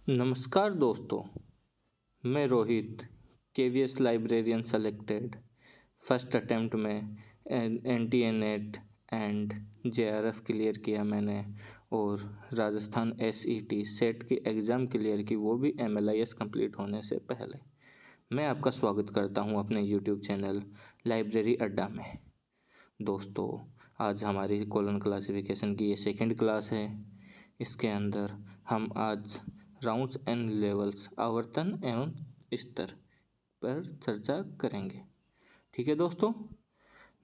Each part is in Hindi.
नमस्कार दोस्तों, मैं Rohit KVS librarian selected first attempt में NTA NET and JRF clear किया मैंने और राजस्थान एसईटी सेट की एग्ज़ाम क्लियर की, वो भी एमएलआईएस कंप्लीट होने से पहले। मैं आपका स्वागत करता हूं अपने यूट्यूब चैनल लाइब्रेरी अड्डा में। दोस्तों, आज हमारी कॉलम क्लासिफिकेशन की ये सेकंड क्लास है। इसके अंदर हम आज राउंड्स एंड लेवल्स आवर्तन एवं स्तर पर चर्चा करेंगे। ठीक है दोस्तों।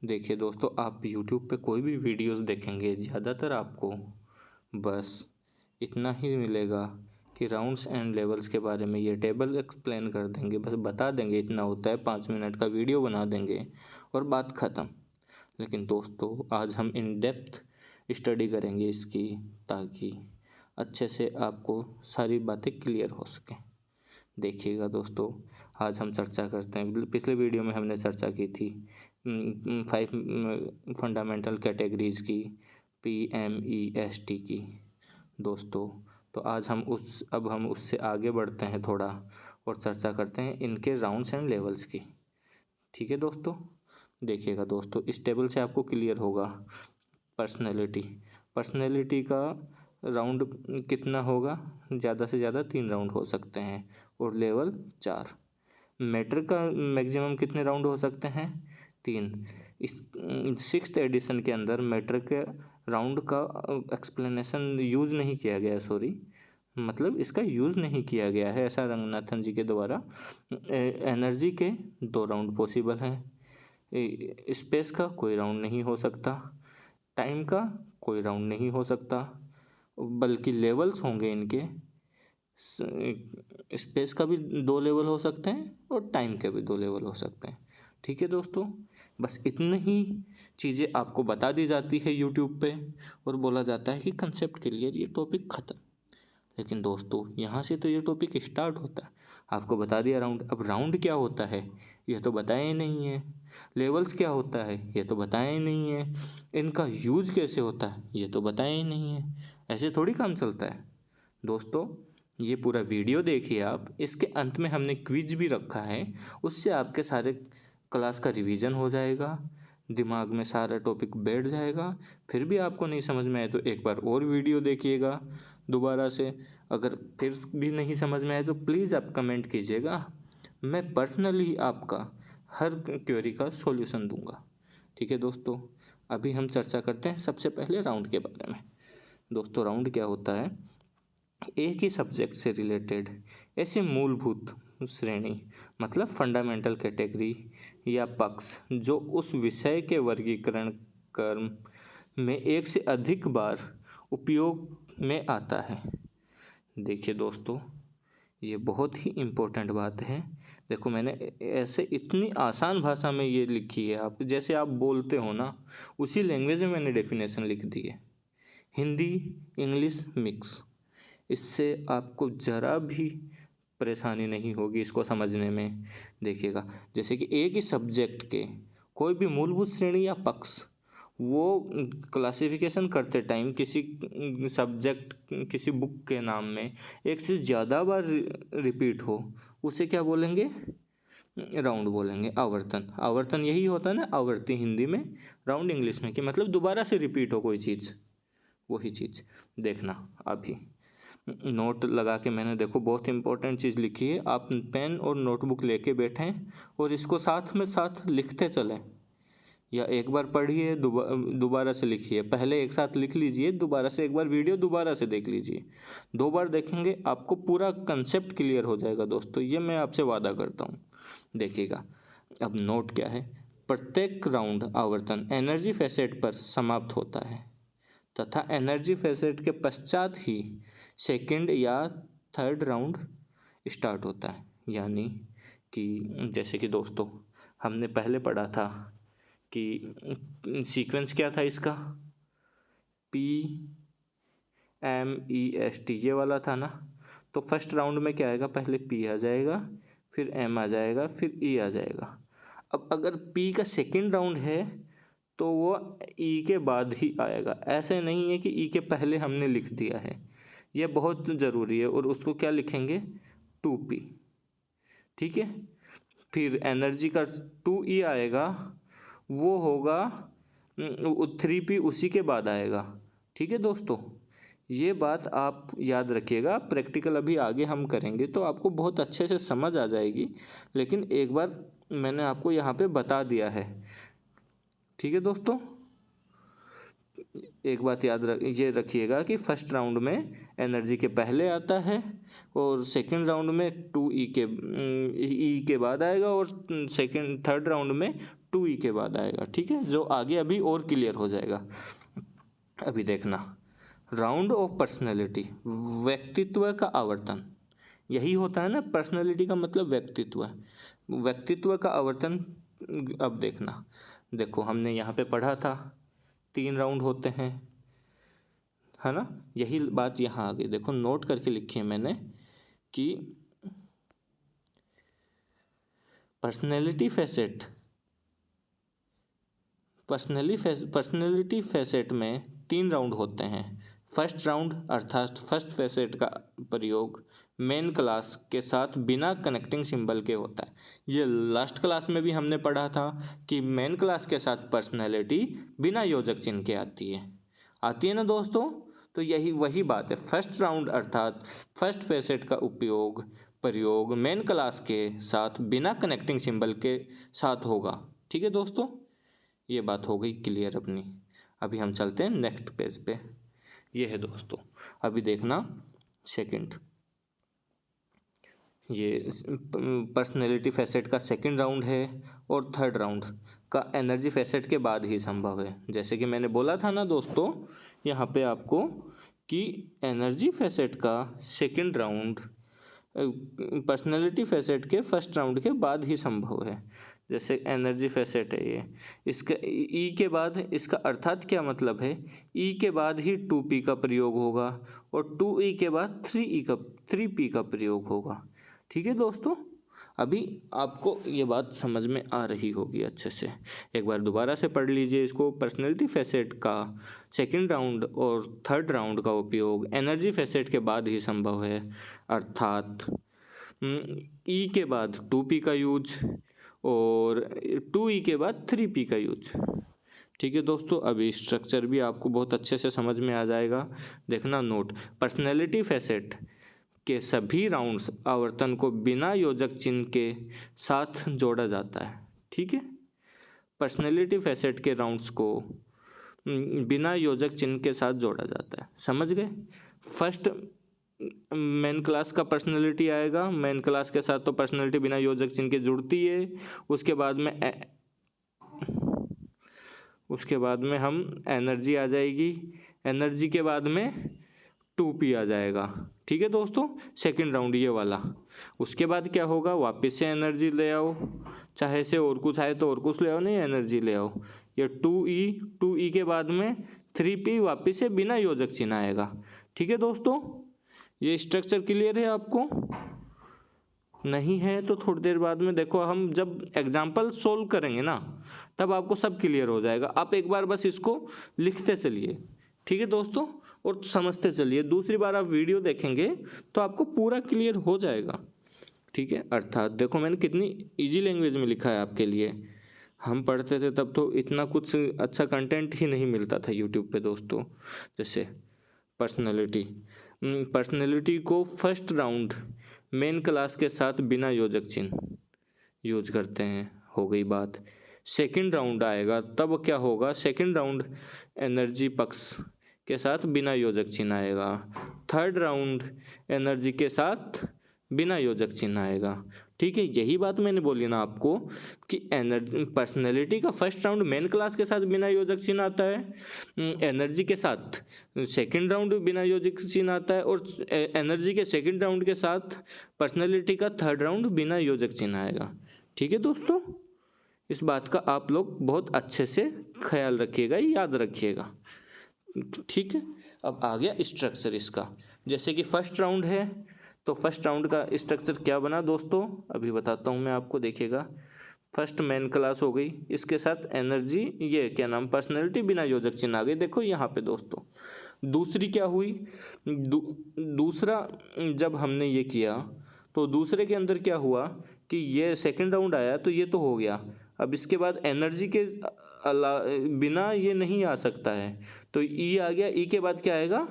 देखिए दोस्तों, आप YouTube पे कोई भी वीडियोस देखेंगे, ज़्यादातर आपको बस इतना ही मिलेगा कि राउंड्स एंड लेवल्स के बारे में ये टेबल एक्सप्लेन कर देंगे, बस बता देंगे इतना होता है, 5 मिनट का वीडियो बना देंगे और बात ख़त्म। लेकिन दोस्तों, आज हम इन डेप्थ स्टडी करेंगे इसकी, ताकि अच्छे से आपको सारी बातें क्लियर हो सकें। देखिएगा दोस्तों, आज हम चर्चा करते हैं। पिछले वीडियो में हमने चर्चा की थी 5 फंडामेंटल कैटेगरीज़ की, PMEST की दोस्तों। तो आज हम उससे आगे बढ़ते हैं थोड़ा और चर्चा करते हैं इनके राउंड्स एंड लेवल्स की। ठीक है दोस्तों। देखिएगा दोस्तों, इस टेबल से आपको क्लियर होगा पर्सनैलिटी का राउंड कितना होगा, ज़्यादा से ज़्यादा 3 राउंड हो सकते हैं और लेवल 4। मैटर का मैक्सिमम कितने राउंड हो सकते हैं, 3। इस 6th एडिशन के अंदर मैटर के राउंड का एक्सप्लेनेशन यूज़ नहीं किया गया, मतलब इसका यूज़ नहीं किया गया है ऐसा रंगनाथन जी के द्वारा। एनर्जी के 2 राउंड पॉसिबल हैं, स्पेस का कोई राउंड नहीं हो सकता, टाइम का कोई राउंड नहीं हो सकता, बल्कि लेवल्स होंगे इनके। स्पेस का भी 2 लेवल हो सकते हैं और टाइम के भी 2 लेवल हो सकते हैं। ठीक है दोस्तों, बस इतनी ही चीज़ें आपको बता दी जाती है यूट्यूब पे और बोला जाता है कि कंसेप्ट क्लियर, ये टॉपिक ख़त्म। लेकिन दोस्तों, यहाँ से तो ये टॉपिक स्टार्ट होता है। आपको बता दिया राउंड, अब राउंड क्या होता है यह तो बताया ही नहीं है, लेवल्स क्या होता है ये तो बताया ही नहीं है, इनका यूज कैसे होता है ये तो बताया ही नहीं है। ऐसे थोड़ी काम चलता है दोस्तों। ये पूरा वीडियो देखिए आप, इसके अंत में हमने क्विज भी रखा है, उससे आपके सारे क्लास का रिवीजन हो जाएगा, दिमाग में सारा टॉपिक बैठ जाएगा। फिर भी आपको नहीं समझ में आए तो एक बार और वीडियो देखिएगा दोबारा से। अगर फिर भी नहीं समझ में आए तो प्लीज़ आप कमेंट कीजिएगा, मैं पर्सनली आपका हर क्वेरी का सॉल्यूशन दूंगा। ठीक है दोस्तों, अभी हम चर्चा करते हैं सबसे पहले राउंड के बारे में। दोस्तों, राउंड क्या होता है, एक ही सब्जेक्ट से रिलेटेड ऐसे मूलभूत श्रेणी, मतलब फंडामेंटल कैटेगरी या पक्ष, जो उस विषय के वर्गीकरण क्रम में एक से अधिक बार उपयोग में आता है। देखिए दोस्तों, ये बहुत ही इम्पोर्टेंट बात है। देखो, मैंने ऐसे इतनी आसान भाषा में ये लिखी है, आप जैसे आप बोलते हो ना उसी लैंग्वेज में मैंने डेफिनेशन लिख दी है, हिंदी इंग्लिश मिक्स। इससे आपको ज़रा भी परेशानी नहीं होगी इसको समझने में। देखिएगा, जैसे कि एक ही सब्जेक्ट के कोई भी मूलभूत श्रेणी या पक्ष, वो क्लासिफिकेशन करते टाइम किसी सब्जेक्ट, किसी बुक के नाम में एक से ज़्यादा बार रिपीट हो, उसे क्या बोलेंगे, राउंड बोलेंगे, आवर्तन। आवर्तन यही होता है ना, आवर्ती हिंदी में, राउंड इंग्लिश में, कि मतलब दोबारा से रिपीट हो कोई चीज़, वही चीज़। देखना अभी नोट लगा के मैंने, देखो बहुत इंपॉर्टेंट चीज़ लिखी है, आप पेन और नोटबुक लेके बैठें और इसको साथ में साथ लिखते चलें, या एक बार पढ़िए दोबारा से लिखिए। पहले एक साथ लिख लीजिए, दोबारा से एक बार वीडियो दोबारा से देख लीजिए। 2 बार देखेंगे आपको पूरा कंसेप्ट क्लियर हो जाएगा दोस्तों, ये मैं आपसे वादा करता हूँ। देखिएगा, अब नोट क्या है, प्रत्येक राउंड आवर्तन एनर्जी फैसेट पर समाप्त होता है तथा एनर्जी फैसेट के पश्चात ही सेकंड या थर्ड राउंड स्टार्ट होता है। यानी कि जैसे कि दोस्तों, हमने पहले पढ़ा था कि सीक्वेंस क्या था इसका, PMEST ये वाला था ना। तो फर्स्ट राउंड में क्या आएगा, पहले P आ जाएगा, फिर M आ जाएगा, फिर E आ जाएगा। अब अगर P का सेकंड राउंड है तो वो E के बाद ही आएगा, ऐसे नहीं है कि E के पहले हमने लिख दिया है। ये बहुत ज़रूरी है, और उसको क्या लिखेंगे 2p, ठीक है। फिर एनर्जी का 2e आएगा, वो होगा 3p उसी के बाद आएगा, ठीक है दोस्तों। ये बात आप याद रखिएगा, प्रैक्टिकल अभी आगे हम करेंगे तो आपको बहुत अच्छे से समझ आ जाएगी, लेकिन एक बार मैंने आपको यहाँ पे बता दिया है, ठीक है दोस्तों। एक बात ये रखिएगा कि फर्स्ट राउंड में एनर्जी के पहले आता है, और सेकंड राउंड में 2e के बाद आएगा, और थर्ड राउंड में 2e के बाद आएगा, ठीक है। जो आगे अभी और क्लियर हो जाएगा। अभी देखना, राउंड ऑफ पर्सनैलिटी, व्यक्तित्व का आवर्तन, यही होता है ना, पर्सनैलिटी का मतलब व्यक्तित्व, व्यक्तित्व का आवर्तन। अब देखना, देखो हमने यहाँ पे पढ़ा था 3 राउंड होते हैं, है ना, यही बात यहाँ आ गई। देखो नोट करके लिखी है मैंने कि पर्सनैलिटी फैसेट में 3 राउंड होते हैं। फर्स्ट राउंड अर्थात फर्स्ट फैसेट का प्रयोग मेन क्लास के साथ बिना कनेक्टिंग सिंबल के होता है। ये लास्ट क्लास में भी हमने पढ़ा था कि मेन क्लास के साथ पर्सनैलिटी बिना योजक चिन्ह के आती है ना दोस्तों। तो यही वही बात है, फर्स्ट राउंड अर्थात फर्स्ट फैसेट का प्रयोग मेन क्लास के साथ बिना कनेक्टिंग सिंबल के साथ होगा, ठीक है दोस्तों। ये बात हो गई क्लियर अपनी। अभी हम चलते हैं नेक्स्ट पेज पे। ये है दोस्तों, अभी देखना सेकंड, ये पर्सनैलिटी फैसेट का सेकंड राउंड है, और थर्ड राउंड का एनर्जी फैसेट के बाद ही संभव है। जैसे कि मैंने बोला था ना दोस्तों यहाँ पे आपको कि एनर्जी फैसेट का सेकंड राउंड पर्सनैलिटी फैसेट के फर्स्ट राउंड के बाद ही संभव है। जैसे एनर्जी फैसेट है ये, इसका ई के बाद, इसका अर्थात क्या मतलब है, ई के बाद ही 2p का प्रयोग होगा, और 2e के बाद 3p का प्रयोग होगा, ठीक है दोस्तों। अभी आपको ये बात समझ में आ रही होगी अच्छे से, एक बार दोबारा से पढ़ लीजिए इसको। पर्सनैलिटी फैसेट का सेकंड राउंड और थर्ड राउंड का उपयोग एनर्जी फैसेट के बाद ही संभव है, अर्थात ई के बाद 2p का यूज, और 2e के बाद 3p का यूज, ठीक है दोस्तों। अभी स्ट्रक्चर भी आपको बहुत अच्छे से समझ में आ जाएगा। देखना नोट, पर्सनैलिटी फैसेट के सभी राउंड्स आवर्तन को बिना योजक चिन्ह के साथ जोड़ा जाता है, ठीक है। पर्सनैलिटी फैसेट के राउंड्स को बिना योजक चिन्ह के साथ जोड़ा जाता है, समझ गए। फर्स्ट मेन क्लास का पर्सनैलिटी आएगा, मेन क्लास के साथ तो पर्सनैलिटी बिना योजक चिन्ह के जुड़ती है। उसके बाद में हम एनर्जी आ जाएगी, एनर्जी के बाद में 2p आ जाएगा, ठीक है दोस्तों, सेकंड राउंड ये वाला। उसके बाद क्या होगा, वापस से एनर्जी ले आओ, चाहे से और कुछ आए तो और कुछ ले आओ, नहीं एनर्जी ले आओ। ये 2e के बाद में 3p वापस से बिना योजक चिन्ह आएगा, ठीक है दोस्तों। ये स्ट्रक्चर क्लियर है आपको? नहीं है तो थोड़ी देर बाद में देखो, हम जब एग्जाम्पल सोल्व करेंगे ना तब आपको सब क्लियर हो जाएगा। आप एक बार बस इसको लिखते चलिए, ठीक है दोस्तों, और समझते चलिए। दूसरी बार आप वीडियो देखेंगे तो आपको पूरा क्लियर हो जाएगा, ठीक है। अर्थात देखो मैंने कितनी इजी लैंग्वेज में लिखा है आपके लिए। हम पढ़ते थे तब तो इतना कुछ अच्छा कंटेंट ही नहीं मिलता था यूट्यूब पे दोस्तों। जैसे पर्सनैलिटी को फर्स्ट राउंड मेन क्लास के साथ बिना योजक चिन्ह यूज करते हैं, हो गई बात। सेकंड राउंड आएगा तब क्या होगा, सेकंड राउंड एनर्जी पक्ष के साथ बिना योजक चिन्ह आएगा। थर्ड राउंड एनर्जी के साथ बिना योजक चिन्ह आएगा, ठीक है। यही बात मैंने बोली ना आपको कि पर्सनैलिटी का फर्स्ट राउंड मेन क्लास के साथ बिना योजक चिन्ह आता है, एनर्जी के साथ सेकंड राउंड बिना योजक चिन्ह आता है, और एनर्जी के सेकंड राउंड के साथ पर्सनैलिटी का थर्ड राउंड बिना योजक चिन्ह आएगा, ठीक है दोस्तों। इस बात का आप लोग बहुत अच्छे से ख्याल रखिएगा, याद रखिएगा, ठीक है। अब आ गया स्ट्रक्चर इसका। जैसे कि फर्स्ट राउंड है तो फर्स्ट राउंड का स्ट्रक्चर क्या बना दोस्तों, अभी बताता हूँ मैं आपको, देखिएगा। फर्स्ट मेन क्लास हो गई, इसके साथ एनर्जी, ये क्या नाम, पर्सनैलिटी बिना योजक चिन्ह आ गई। देखो यहाँ पे दोस्तों दूसरी क्या हुई, दूसरा जब हमने ये किया तो दूसरे के अंदर क्या हुआ कि ये सेकंड राउंड आया तो ये तो हो गया। अब इसके बाद एनर्जी के बिना ये नहीं आ सकता है, तो ई आ गया। ई के बाद क्या आएगा,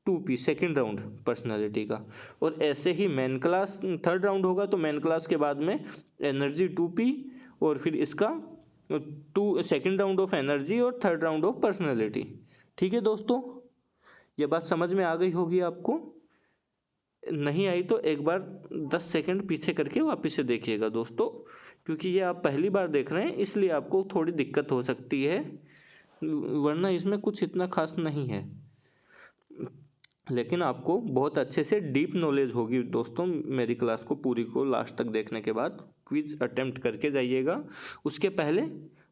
2P सेकेंड राउंड पर्सनालिटी का। और ऐसे ही मेन क्लास थर्ड राउंड होगा तो मेन क्लास के बाद में एनर्जी 2P और फिर इसका सेकेंड राउंड ऑफ एनर्जी और थर्ड राउंड ऑफ पर्सनालिटी। ठीक है दोस्तों, ये बात समझ में आ गई होगी आपको। नहीं आई तो एक बार 10 सेकंड पीछे करके वापस से देखिएगा दोस्तों, क्योंकि ये आप पहली बार देख रहे हैं इसलिए आपको थोड़ी दिक्कत हो सकती है, वरना इसमें कुछ इतना खास नहीं है। लेकिन आपको बहुत अच्छे से डीप नॉलेज होगी दोस्तों मेरी क्लास को पूरी को लास्ट तक देखने के बाद। क्विज अटेम्प्ट करके जाइएगा, उसके पहले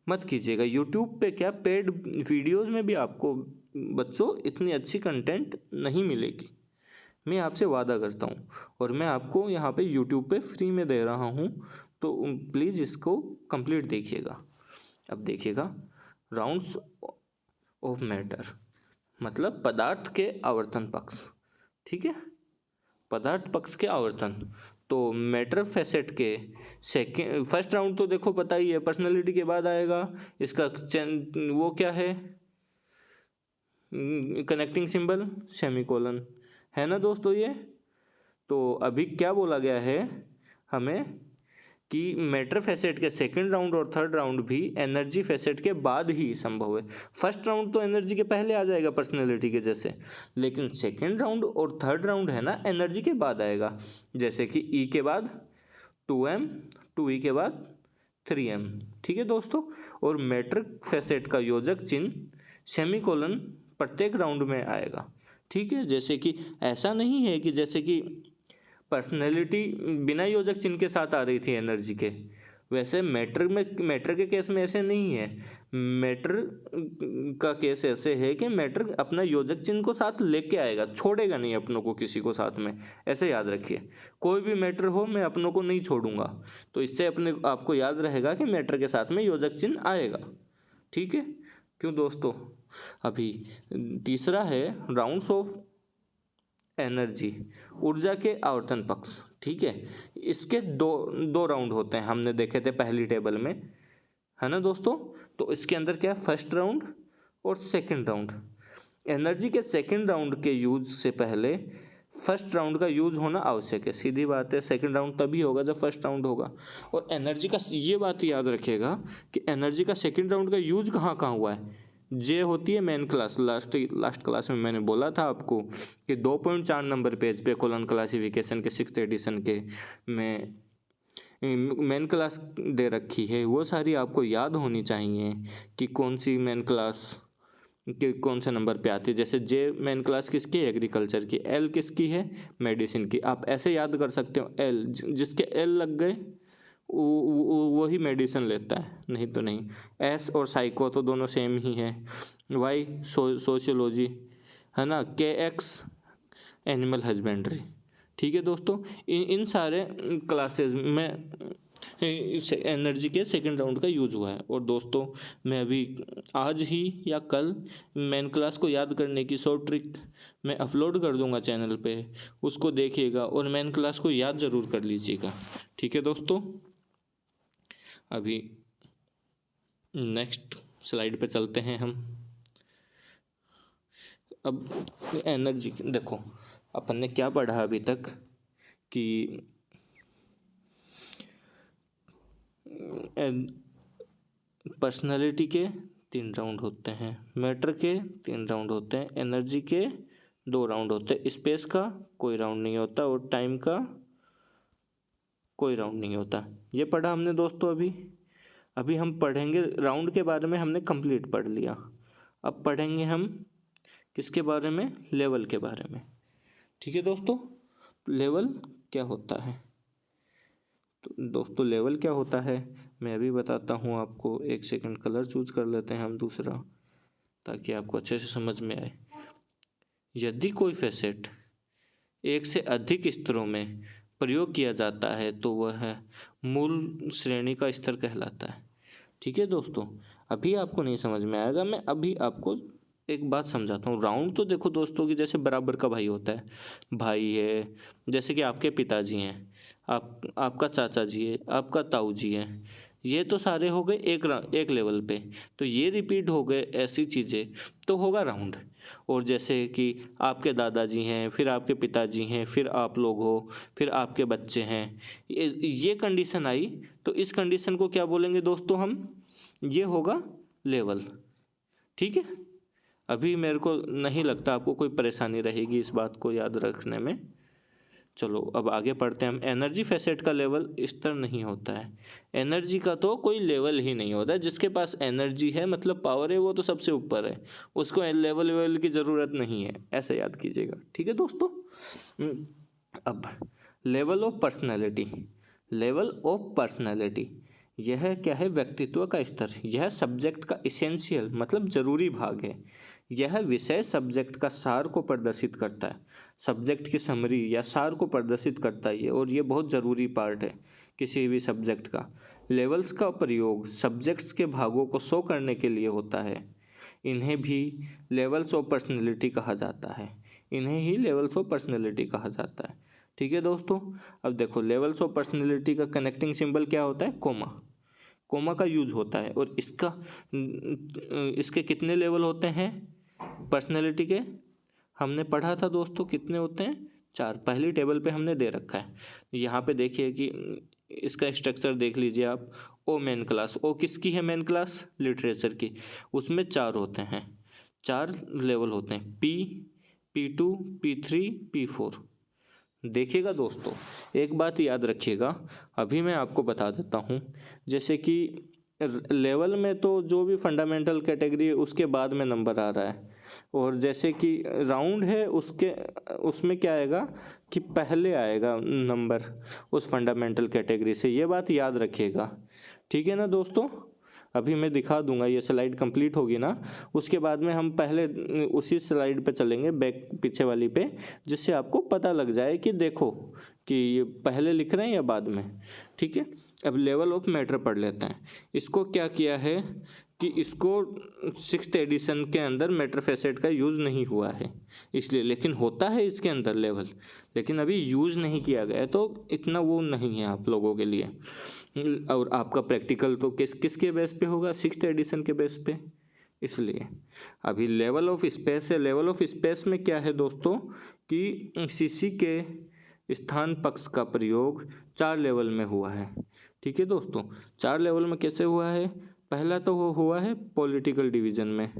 मत कीजिएगा। यूट्यूब पे क्या, पेड वीडियोस में भी आपको बच्चों इतनी अच्छी कंटेंट नहीं मिलेगी, मैं आपसे वादा करता हूँ। और मैं आपको यहाँ पे यूट्यूब पे फ्री में दे रहा हूँ, तो प्लीज़ इसको कंप्लीट देखिएगा। अब देखिएगा, राउंड्स ऑफ मैटर मतलब पदार्थ के आवर्तन पक्ष। ठीक है, पदार्थ पक्ष के आवर्तन। तो मैटर फैसेट के सेकेंड फर्स्ट राउंड तो देखो पता ही है, पर्सनालिटी के बाद आएगा। इसका वो क्या है, कनेक्टिंग सिंबल सेमीकोलन, है ना दोस्तों ये। तो अभी क्या बोला गया है हमें कि मैटर फैसेट के सेकंड राउंड और थर्ड राउंड भी एनर्जी फैसेट के बाद ही संभव है। फर्स्ट राउंड तो एनर्जी के पहले आ जाएगा पर्सनैलिटी के जैसे, लेकिन सेकंड राउंड और थर्ड राउंड है ना, एनर्जी के बाद आएगा। जैसे कि ई के बाद 2M, 2E के बाद 3M। ठीक है दोस्तों, और मैटर फैसेट का योजक चिन्ह सेमीकोलन प्रत्येक राउंड में आएगा। ठीक है, जैसे कि ऐसा नहीं है कि जैसे कि पर्सनैलिटी बिना योजक चिन्ह के साथ आ रही थी एनर्जी के, वैसे मैटर के केस में ऐसे नहीं है। मैटर का केस ऐसे है कि मैटर अपना योजक चिन्ह को साथ लेके आएगा, छोड़ेगा नहीं अपनों को किसी को साथ में। ऐसे याद रखिए, कोई भी मैटर हो मैं अपनों को नहीं छोड़ूंगा। तो इससे अपने आपको याद रहेगा कि मैटर के साथ में योजक चिन्ह आएगा। ठीक है, क्यों दोस्तों। अभी तीसरा है राउंड्स ऑफ एनर्जी, ऊर्जा के आवर्तन पक्ष। ठीक है, इसके दो राउंड होते हैं, हमने देखे थे पहली टेबल में, है ना दोस्तों। तो इसके अंदर क्या है, फर्स्ट राउंड और सेकंड राउंड। एनर्जी के सेकंड राउंड के यूज से पहले फर्स्ट राउंड का यूज होना आवश्यक है। सीधी बात है, सेकंड राउंड तभी होगा जब फर्स्ट राउंड होगा। और एनर्जी का ये बात याद रखिएगा कि एनर्जी का सेकंड राउंड का यूज कहाँ कहाँ हुआ है। जे होती है मेन क्लास, लास्ट क्लास में मैंने बोला था आपको कि 2.4 नंबर पेज पे कोलन क्लासिफिकेशन के 6th एडिशन के में मेन क्लास दे रखी है। वो सारी आपको याद होनी चाहिए कि कौन सी मेन क्लास के कौन से नंबर पे आती है। जैसे जे मेन क्लास किसकी, एग्रीकल्चर की। एल किसकी है, मेडिसिन की। आप ऐसे याद कर सकते हो, एल जिसके एल लग गए वही मेडिसिन लेता है, नहीं तो नहीं। एस और साइको तो दोनों सेम ही है। वाई सोशियोलॉजी, है ना। के एक्स एनिमल हस्बेंड्री। ठीक है दोस्तों, इन सारे क्लासेस में एनर्जी के सेकंड राउंड का यूज हुआ है। और दोस्तों मैं अभी आज ही या कल मेन क्लास को याद करने की शॉर्ट ट्रिक मैं अपलोड कर दूंगा चैनल पे, उसको देखिएगा और मेन क्लास को याद ज़रूर कर लीजिएगा। ठीक है दोस्तों, अभी नेक्स्ट स्लाइड पे चलते हैं हम। अब एनर्जी देखो, अपन ने क्या पढ़ा अभी तक कि पर्सनालिटी के 3 राउंड होते हैं, मैटर के 3 राउंड होते हैं, एनर्जी के 2 राउंड होते हैं, स्पेस का कोई राउंड नहीं होता और टाइम का कोई राउंड नहीं होता। ये पढ़ा हमने दोस्तों। अभी हम पढ़ेंगे राउंड के बारे में, हमने कंप्लीट पढ़ लिया। अब पढ़ेंगे हम किसके बारे में, लेवल के बारे में। ठीक है दोस्तों, लेवल क्या होता है। तो दोस्तों लेवल क्या होता है मैं अभी बताता हूँ आपको। एक सेकंड, कलर चूज कर लेते हैं हम दूसरा, ताकि आपको अच्छे से समझ में आए। यदि कोई फैसेट एक से अधिक स्तरों में प्रयोग किया जाता है तो वह मूल श्रेणी का स्तर कहलाता है। ठीक है दोस्तों, अभी आपको नहीं समझ में आएगा, मैं अभी आपको एक बात समझाता हूँ। राउंड तो देखो दोस्तों कि जैसे बराबर का भाई होता है, भाई है, जैसे कि आपके पिताजी हैं, आपका चाचा जी है, आपका ताऊ जी है, ये तो सारे हो गए एक लेवल पे, तो ये रिपीट हो गए ऐसी चीज़ें, तो होगा राउंड। और जैसे कि आपके दादाजी हैं, फिर आपके पिताजी हैं, फिर आप लोग हो, फिर आपके बच्चे हैं, ये कंडीशन आई, तो इस कंडीशन को क्या बोलेंगे दोस्तों हम? ये होगा लेवल। ठीक है, अभी मेरे को नहीं लगता आपको कोई परेशानी रहेगी इस बात को याद रखने में। चलो अब आगे पढ़ते हैं हम। एनर्जी फैसेट का लेवल इस तरह नहीं होता है। एनर्जी का तो कोई लेवल ही नहीं होता है। जिसके पास एनर्जी है मतलब पावर है, वो तो सबसे ऊपर है, उसको लेवल की ज़रूरत नहीं है, ऐसे याद कीजिएगा। ठीक है दोस्तों। अब level of personality. Level of personality यह क्या है? व्यक्तित्व का स्तर। यह सब्जेक्ट का इसेंशियल मतलब जरूरी भाग है। यह विषय सब्जेक्ट का सार को प्रदर्शित करता है। सब्जेक्ट की समरी या सार को प्रदर्शित करता है और ये बहुत ज़रूरी पार्ट है किसी भी सब्जेक्ट का। लेवल्स का प्रयोग सब्जेक्ट्स के भागों को शो करने के लिए होता है। इन्हें भी लेवल्स ऑफ पर्सनैलिटी कहा जाता है। इन्हें ही लेवल्स ऑफ पर्सनैलिटी कहा जाता है। ठीक है दोस्तों। अब देखो लेवल्स ऑफ पर्सनैलिटी का कनेक्टिंग सिंबल क्या होता है? कोमा। कोमा का यूज होता है। और इसके कितने लेवल होते हैं पर्सनैलिटी के? हमने पढ़ा था दोस्तों, कितने होते हैं? 4। पहली टेबल पे हमने दे रखा है। यहाँ पे देखिए कि इसका स्ट्रक्चर देख लीजिए आप। ओ मेन क्लास। ओ किसकी है मेन क्लास? लिटरेचर की। उसमें 4 होते हैं, 4 लेवल होते हैं। P2, P3, P4। देखिएगा दोस्तों, एक बात याद रखिएगा, अभी मैं आपको बता देता हूँ। जैसे कि लेवल में तो जो भी फंडामेंटल कैटेगरी है उसके बाद में नंबर आ रहा है, और जैसे कि राउंड है उसमें क्या आएगा कि पहले आएगा नंबर उस फंडामेंटल कैटेगरी से। ये बात याद रखिएगा। ठीक है ना दोस्तों। अभी मैं दिखा दूंगा, ये स्लाइड कंप्लीट होगी ना, उसके बाद में हम पहले उसी स्लाइड पे चलेंगे, बैक पीछे वाली पे, जिससे आपको पता लग जाए कि देखो कि ये पहले लिख रहे हैं या बाद में। ठीक है। अब लेवल ऑफ मैटर पढ़ लेते हैं। इसको क्या किया है कि इसको 6th एडिशन के अंदर मैटर फैसेट का यूज़ नहीं हुआ है इसलिए, लेकिन होता है इसके अंदर लेवल, लेकिन अभी यूज़ नहीं किया गया है, तो इतना वो नहीं है आप लोगों के लिए। और आपका प्रैक्टिकल तो किसके बेस पे होगा? 6th एडिशन के बेस पे, इसलिए। अभी लेवल ऑफ स्पेस है। लेवल ऑफ स्पेस में क्या है दोस्तों कि सीसी के स्थान पक्ष का प्रयोग 4 लेवल में हुआ है। ठीक है दोस्तों। 4 लेवल में कैसे हुआ है? पहला तो वो हुआ है पॉलिटिकल डिवीज़न में,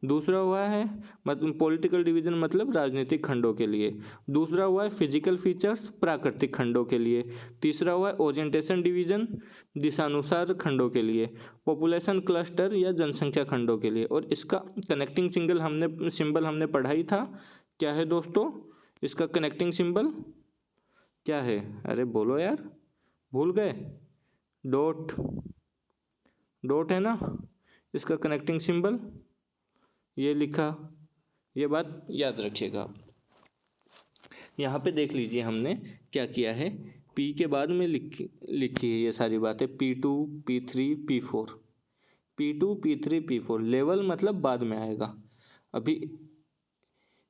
दूसरा हुआ है मतलब पॉलिटिकल डिवीज़न मतलब राजनीतिक खंडों के लिए, दूसरा हुआ है फिजिकल फीचर्स प्राकृतिक खंडों के लिए, तीसरा हुआ है ओरिएंटेशन डिवीज़न दिशानुसार खंडों के लिए, पॉपुलेशन क्लस्टर या जनसंख्या खंडों के लिए। और इसका कनेक्टिंग सिंबल हमने पढ़ा ही था। क्या है दोस्तों इसका कनेक्टिंग सिंबल? क्या है? अरे बोलो यार, भूल गए? डॉट। डॉट है ना इसका कनेक्टिंग सिंबल, ये लिखा। ये बात याद रखिएगा। यहाँ पे देख लीजिए हमने क्या किया है, P के बाद में लिखी है ये सारी बातें। P2, P3, P4। P2, P3, P4 level मतलब बाद में आएगा। अभी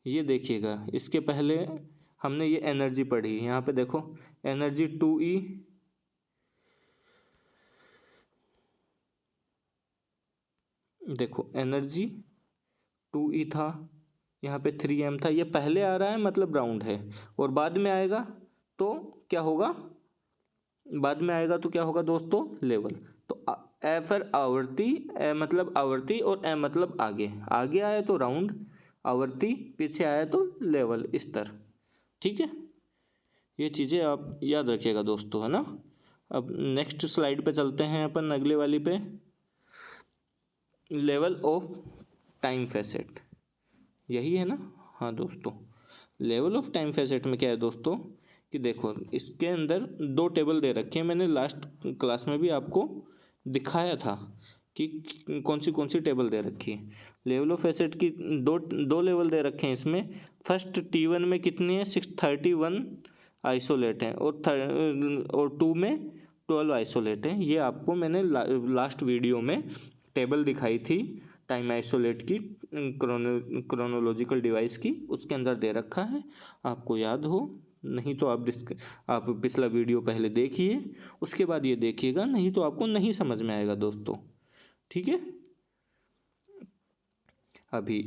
ये देखिएगा, इसके पहले हमने ये एनर्जी पढ़ी। यहाँ पे देखो एनर्जी 2E, देखो एनर्जी 2E था, यहाँ पे 3M था। ये पहले आ रहा है मतलब राउंड है, और बाद में आएगा तो क्या होगा? बाद में आएगा तो क्या होगा दोस्तों? लेवल। तो ए फिर आवर्ती, ए मतलब आवर्ती, और ए मतलब आगे। आगे आया तो राउंड, आवर्ती पीछे आया तो लेवल, स्तर। ठीक है, ये चीज़ें आप याद रखिएगा दोस्तों, है ना। अब नेक्स्ट स्लाइड पे चलते हैं अपन, अगले वाली पे। लेवल ऑफ टाइम फैसेट, यही है ना। हाँ दोस्तों, लेवल ऑफ टाइम फैसेट में क्या है दोस्तों कि देखो इसके अंदर 2 टेबल दे रखे हैं। मैंने लास्ट क्लास में भी आपको दिखाया था कि कौन सी टेबल दे रखी है। लेवल ऑफ फैसेट की दो लेवल दे रखे हैं इसमें। फर्स्ट T1 में कितनी है? 631 आइसोलेट हैं, और 2 में 12 आइसोलेट हैं। ये आपको मैंने लास्ट वीडियो में टेबल दिखाई थी टाइम आइसोलेट की क्रोनोलॉजिकल डिवाइस की उसके अंदर दे रखा है, आपको याद हो। नहीं तो आप पिछला वीडियो पहले देखिए, उसके बाद ये देखिएगा, नहीं तो आपको नहीं समझ में आएगा दोस्तों। ठीक है, अभी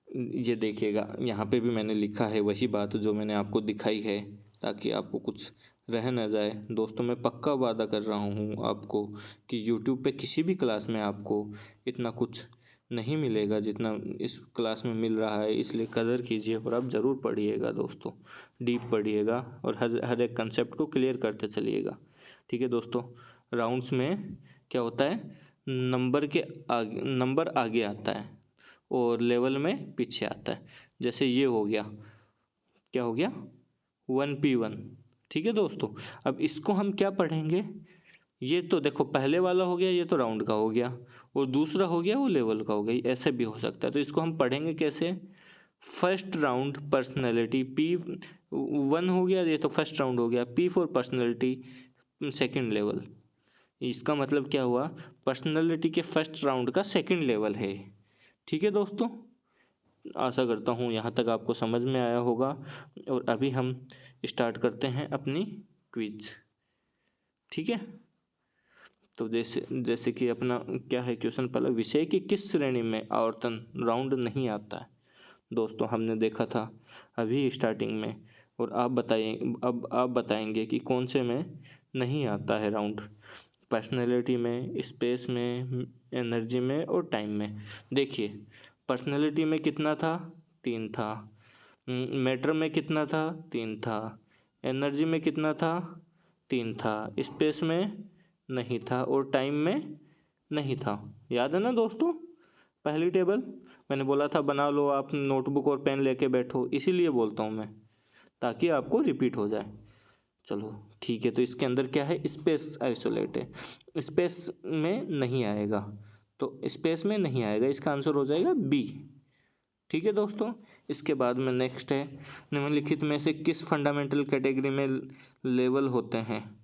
ये देखिएगा, यहाँ पे भी मैंने लिखा है वही बात जो मैंने आपको दिखाई है, ताकि आपको कुछ रह न जाए। दोस्तों मैं पक्का वादा कर रहा हूँ आपको कि यूट्यूब पे किसी भी क्लास में आपको इतना कुछ नहीं मिलेगा जितना इस क्लास में मिल रहा है, इसलिए कदर कीजिए और आप ज़रूर पढ़िएगा दोस्तों, डीप पढ़िएगा और हर एक कंसेप्ट को क्लियर करते चलिएगा। ठीक है दोस्तों, राउंड्स में क्या होता है, नंबर आगे आता है और लेवल में पीछे आता है। जैसे ये हो गया, क्या हो गया, 1P1। ठीक है दोस्तों, अब इसको हम क्या पढ़ेंगे, ये तो देखो पहले वाला हो गया, ये तो राउंड का हो गया, और दूसरा हो गया वो लेवल का हो गया, ऐसे भी हो सकता है। तो इसको हम पढ़ेंगे कैसे, फर्स्ट राउंड पर्सनैलिटी P1 हो गया, ये तो फर्स्ट राउंड हो गया, P4 पर्सनैलिटी सेकेंड लेवल। इसका मतलब क्या हुआ, पर्सनैलिटी के फर्स्ट राउंड का सेकेंड लेवल है। ठीक है दोस्तों, आशा करता हूँ यहाँ तक आपको समझ में आया होगा। और अभी हम स्टार्ट करते हैं अपनी क्विज। ठीक है, तो जैसे कि अपना क्या है क्वेश्चन पहला, विषय की किस श्रेणी में आवर्तन राउंड नहीं आता है। दोस्तों हमने देखा था अभी स्टार्टिंग में, और आप बताइए, अब आप बताएंगे कि कौन से में नहीं आता है राउंड, पर्सनैलिटी में, स्पेस में, एनर्जी में और टाइम में। देखिए पर्सनैलिटी में कितना था, 3 था, मैटर में कितना था, 3 था, एनर्जी में कितना था, 3 था, स्पेस में नहीं था और टाइम में नहीं था। याद है ना दोस्तों, पहली टेबल मैंने बोला था बना लो, आप नोटबुक और पेन लेके बैठो, इसीलिए बोलता हूँ मैं, ताकि आपको रिपीट हो जाए। चलो ठीक है, तो इसके अंदर क्या है, स्पेस आइसोलेट है, स्पेस में नहीं आएगा, तो स्पेस में नहीं आएगा, इसका आंसर हो जाएगा बी। ठीक है दोस्तों, इसके बाद में नेक्स्ट है, निम्नलिखित में से किस फंडामेंटल कैटेगरी में लेवल होते हैं,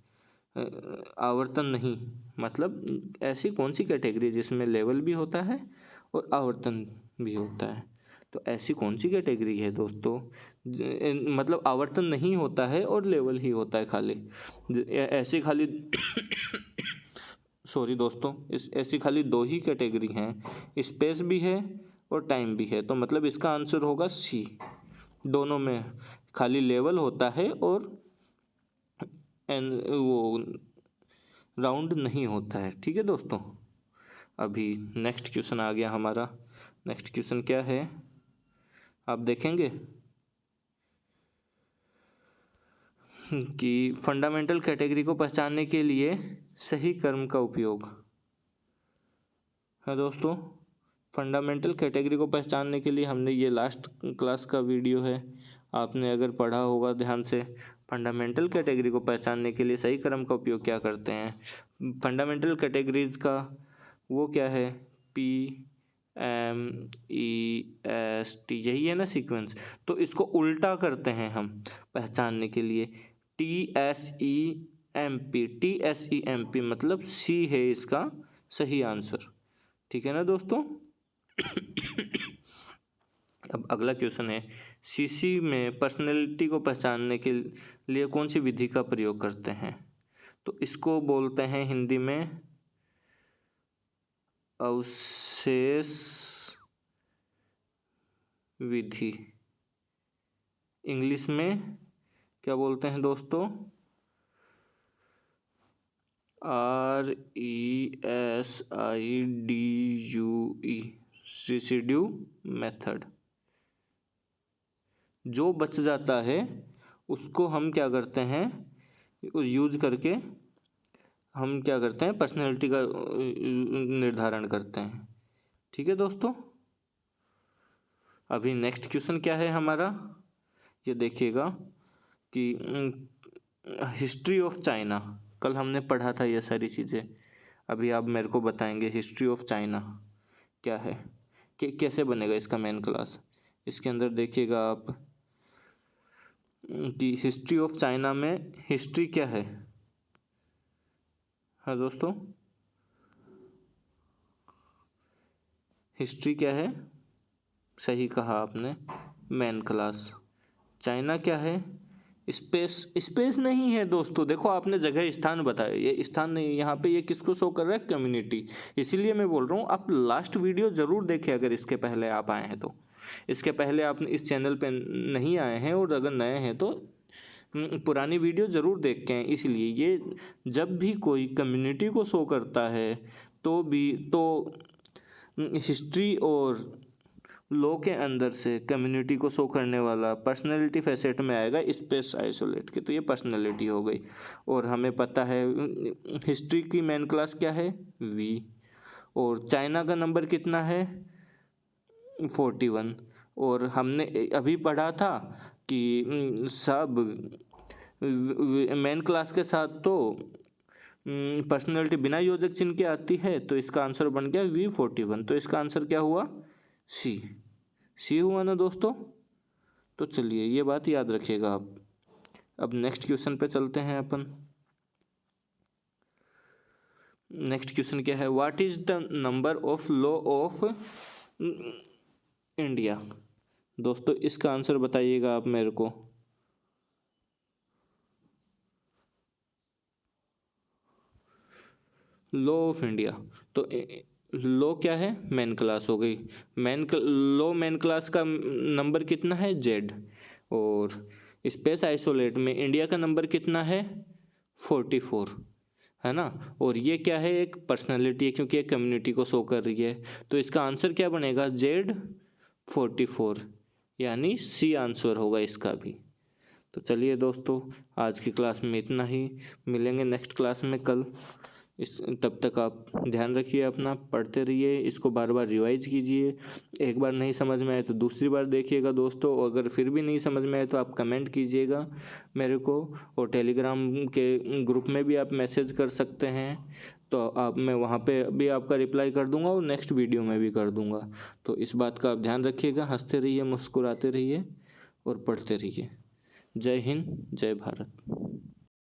आवर्तन नहीं, मतलब ऐसी कौन सी कैटेगरी जिसमें लेवल भी होता है और आवर्तन भी होता है। तो ऐसी कौन सी कैटेगरी है दोस्तों, मतलब आवर्तन नहीं होता है और लेवल ही होता है खाली, ऐसी खाली सॉरी दोस्तों, ऐसी खाली 2 ही कैटेगरी हैं, स्पेस भी है और टाइम भी है। तो मतलब इसका आंसर होगा सी, दोनों में खाली लेवल होता है और वो राउंड नहीं होता है। ठीक है दोस्तों, अभी नेक्स्ट क्वेश्चन आ गया हमारा। नेक्स्ट क्वेश्चन क्या है आप देखेंगे कि फंडामेंटल कैटेगरी को पहचानने के लिए सही कर्म का उपयोग है। दोस्तों फंडामेंटल कैटेगरी को पहचानने के लिए हमने ये लास्ट क्लास का वीडियो है, आपने अगर पढ़ा होगा ध्यान से, फंडामेंटल कैटेगरी को पहचानने के लिए सही क्रम का उपयोग क्या करते हैं। फंडामेंटल कैटेगरीज का वो क्या है, PMEST, यही है ना सीक्वेंस। तो इसको उल्टा करते हैं हम पहचानने के लिए, TSEMP मतलब सी है इसका सही आंसर। ठीक है ना दोस्तों। अब अगला क्वेश्चन है, सीसी में पर्सनैलिटी को पहचानने के लिए कौन सी विधि का प्रयोग करते हैं। तो इसको बोलते हैं हिंदी में अवशेष विधि, इंग्लिश में क्या बोलते हैं दोस्तों, RESIDUE, रेसिड्यू मेथड। जो बच जाता है उसको हम क्या करते हैं, यूज करके हम क्या करते हैं, पर्सनैलिटी का निर्धारण करते हैं। ठीक है दोस्तों, अभी नेक्स्ट क्वेश्चन क्या है हमारा, ये देखिएगा कि हिस्ट्री ऑफ चाइना, कल हमने पढ़ा था ये सारी चीज़ें, अभी आप मेरे को बताएंगे हिस्ट्री ऑफ चाइना क्या है, कि कैसे बनेगा इसका मेन क्लास। इसके अंदर देखिएगा आप कि हिस्ट्री ऑफ चाइना में हिस्ट्री क्या है दोस्तों, हिस्ट्री क्या है, सही कहा आपने, मैन क्लास। चाइना क्या है, स्पेस। स्पेस नहीं है दोस्तों, देखो आपने जगह स्थान बताया, ये स्थान नहीं, यहाँ पे ये किसको शो कर रहा है, कम्युनिटी। इसीलिए मैं बोल रहा हूँ आप लास्ट वीडियो ज़रूर देखें अगर इसके पहले आप आए हैं तो। इसके पहले आप इस चैनल पे नहीं आए हैं और अगर नए हैं तो पुरानी वीडियो ज़रूर देख के हैं। इसलिए ये जब भी कोई कम्युनिटी को शो करता है तो हिस्ट्री और लॉ के अंदर से कम्युनिटी को शो करने वाला पर्सनैलिटी फैसेट में आएगा स्पेस आइसोलेट के, तो ये पर्सनैलिटी हो गई। और हमें पता है हिस्ट्री की मेन क्लास क्या है, वी। और चाइना का नंबर कितना है, 41। और हमने अभी पढ़ा था कि सब मेन क्लास के साथ तो पर्सनैलिटी बिना योजक चिन्ह के आती है, तो इसका आंसर बन गया V41। तो इसका आंसर क्या हुआ, सी हुआ ना दोस्तों। तो चलिए ये बात याद रखिएगा आप। अब नेक्स्ट क्वेश्चन पे चलते हैं अपन। नेक्स्ट क्वेश्चन क्या है, what is the number of law of India. दोस्तों इसका आंसर बताइएगा आप मेरे को। लॉ ऑफ इंडिया, तो लॉ क्या है, मेन क्लास हो गई। लॉ मेन क्लास का नंबर कितना है, जेड। और स्पेस आइसोलेट में इंडिया का नंबर कितना है, 44, है ना। और ये क्या है, एक पर्सनालिटी है क्योंकि एक कम्युनिटी को शो कर रही है। तो इसका आंसर क्या बनेगा, Z44, यानी सी आंसर होगा इसका भी। तो चलिए दोस्तों आज की क्लास में इतना ही, मिलेंगे नेक्स्ट क्लास में कल। तब तक आप ध्यान रखिए अपना, पढ़ते रहिए, इसको बार बार रिवाइज कीजिए। एक बार नहीं समझ में आए तो दूसरी बार देखिएगा दोस्तों। अगर फिर भी नहीं समझ में आए तो आप कमेंट कीजिएगा मेरे को, और टेलीग्राम के ग्रुप में भी आप मैसेज कर सकते हैं, तो मैं वहाँ पे भी आपका रिप्लाई कर दूंगा और नेक्स्ट वीडियो में भी कर दूंगा। तो इस बात का आप ध्यान रखिएगा, हंसते रहिए, मुस्कुराते रहिए और पढ़ते रहिए। जय हिंद, जय भारत।